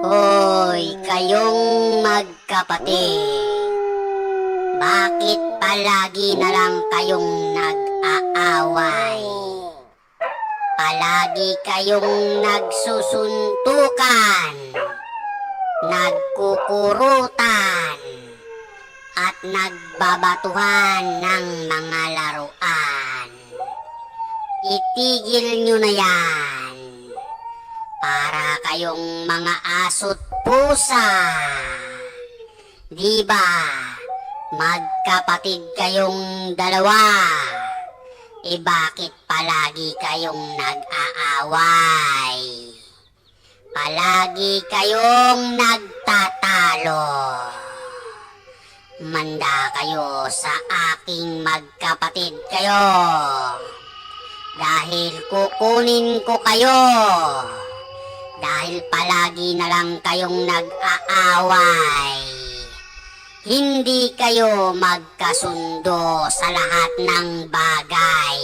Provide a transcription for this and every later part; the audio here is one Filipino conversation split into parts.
Hoy, kayong magkapatid, bakit palagi na lang kayong nag-aaway? Palagi kayong nagsusuntukan, nagkukurutan, at nagbabatuhan ng mga laruan. Itigil nyo na yan. Para kayong mga aso't pusa. Di ba? Magkapatid kayong dalawa. Bakit palagi kayong nag-aaway? Palagi kayong nagtatalo. Manda kayo sa aking magkapatid kayo. Dahil kukunin ko kayo. Dahil palagi na lang kayong nag-aaway. Hindi kayo magkasundo sa lahat ng bagay.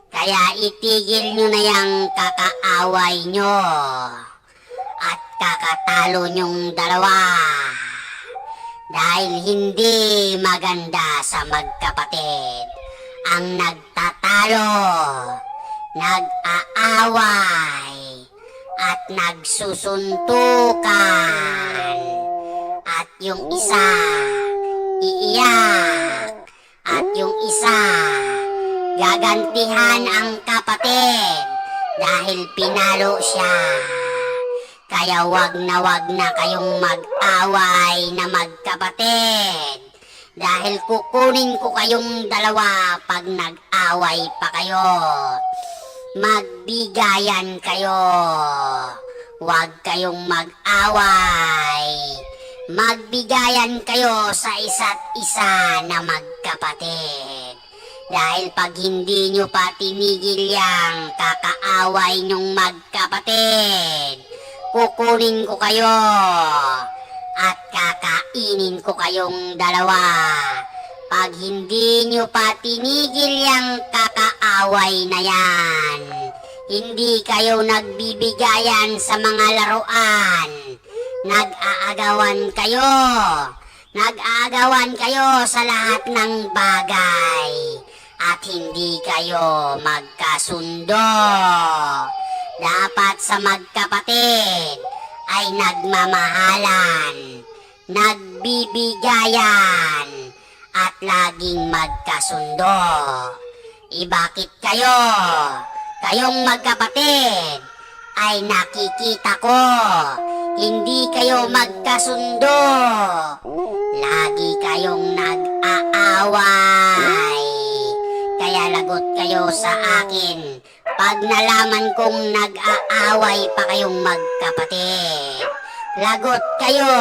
Kaya itigil nyo na yung kakaaway nyo. At kakatalo nyong dalawa. Dahil hindi maganda sa magkapatid ang nagtatalo, nag-aaway, at nagsusuntukan. At yung isa iiyak. At yung isa gagantihan ang kapatid dahil pinalo siya. Kaya wag na kayong mag-away na magkapatid. Dahil kukunin ko kayong dalawa pag nag-away pa kayo. Magbigayan kayo. Huwag kayong mag-away. Magbigayan kayo sa isa't isa na magkapatid. Dahil pag hindi nyo pa tinigil yang kakaaway nyong magkapatid, kukunin ko kayo at kakainin ko kayong dalawa. Pag hindi nyo pa tinigil yung kakaaway na yan, hindi kayo nagbibigayan sa mga laruan. Nag-aagawan kayo. Nag-aagawan kayo sa lahat ng bagay. At hindi kayo magkasundo. Dapat sa magkapatid ay nagmamahalan, nagbibigayan, at laging magkasundo. Bakit kayong magkapatid, ay nakikita ko, hindi kayo magkasundo. Lagi kayong nag-aaway. Kaya lagot kayo sa akin pag nalaman kong nag-aaway pa kayong magkapatid. Lagot kayo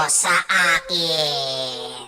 sa akin.